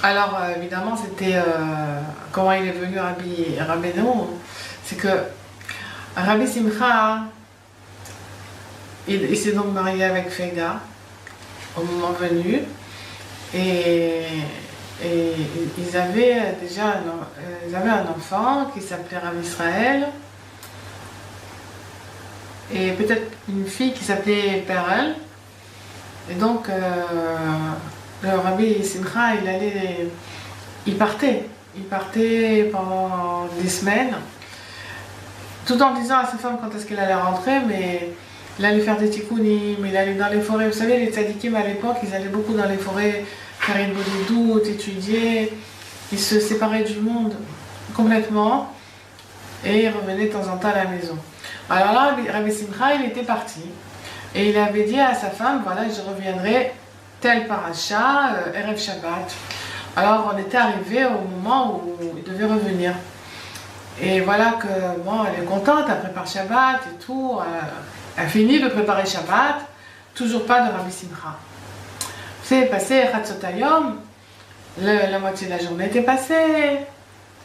Alors, évidemment, c'était comment il est venu Rabbeinu, c'est que Rabbi Simcha, il s'est donc marié avec Fega au moment venu, et, et ils avaient déjà ils avaient un enfant qui s'appelait Rabbi Israël, et peut-être une fille qui s'appelait Perel. Et donc, le Rabbi Simcha, il partait pendant des semaines, tout en disant à sa femme quand est-ce qu'elle allait rentrer, mais il allait faire des tikkunim, il allait dans les forêts. Vous savez, les tzadikim à l'époque, ils allaient beaucoup dans les forêts, faire une doute, étudier, ils se séparaient du monde complètement, et ils revenaient de temps en temps à la maison. Alors là, Rabbi Simcha, il était parti, et il avait dit à sa femme, voilà, je reviendrai tel paracha, Erev Shabbat. Alors on était arrivé au moment où il devait revenir. Et voilà que, bon, elle est contente, elle prépare Shabbat et tout, elle finit de préparer Shabbat, toujours pas de Rabbi Simcha. C'est passé Chatzotayom, la moitié de la journée était passée,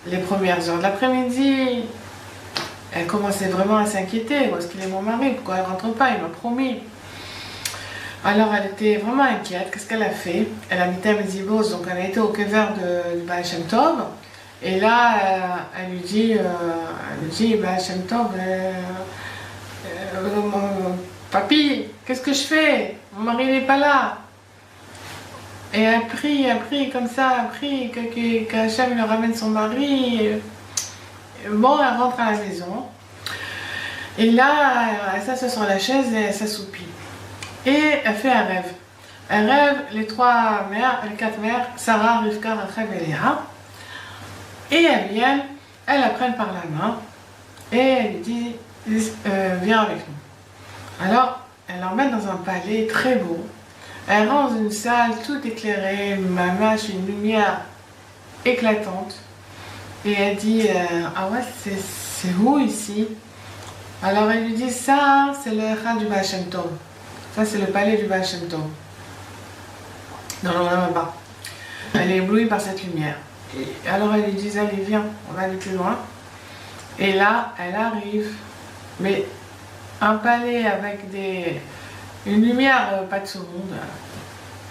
les premières heures de l'après-midi, elle commençait vraiment à s'inquiéter, où est-ce qu'il est mon mari, pourquoi elle rentre pas, il m'a promis. Alors elle était vraiment inquiète, qu'est-ce qu'elle a fait? Elle habitait à Mezibos, donc elle a été au kever du Baal Shem Tov, et là elle lui dit, Baal Shem Tov, papy, qu'est-ce que je fais? Mon mari n'est pas là. Et elle prie comme ça, elle prie qu'Hachem lui ramène son mari. Bon, elle rentre à la maison, et là elle s'assoit sur la chaise et elle s'assoupit. Et elle fait un rêve. Elle rêve les quatre mères, Sarah, Rivka, Rachel et Léa. Et elles viennent, elles la prennent par la main et elle lui dit viens avec nous. Alors, elle l'emmène dans un palais très beau. Elle rentre dans une salle toute éclairée, mamache, une lumière éclatante. Et elle dit ah ouais, c'est où ici? Alors elle lui dit ça, c'est le Echad du Baal Shem Tov. Ça, c'est le palais du Baal Shem Tov. Non, là-bas. Elle est éblouie par cette lumière. Et alors, elle lui dit, allez, viens, on va aller plus loin. Et là, elle arrive. Mais un palais avec une lumière pas de ce monde,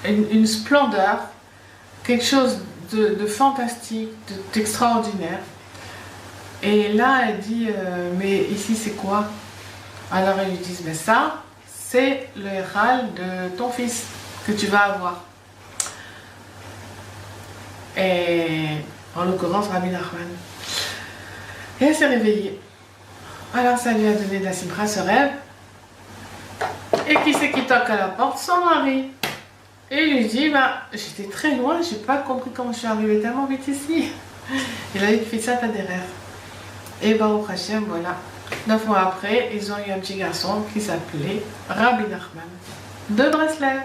une splendeur, quelque chose de fantastique, d'extraordinaire. Et là, elle dit, mais ici, c'est quoi? Alors, ils lui disent, mais ça, c'est le Echal de ton fils que tu vas avoir. Et en l'occurrence, Rabbi Nachman. Et elle s'est réveillée. Alors ça lui a donné de la simcha, ce rêve. Et qui c'est qui toque à la porte? Son mari. Et il lui dit, bah, j'étais très loin, j'ai pas compris comment je suis arrivée tellement vite ici. Il a dit, fais ça, t'as des rêves. Et Baruch Hashem, voilà. 9 mois après, ils ont eu un petit garçon qui s'appelait Rabbi Nachman de Breslev.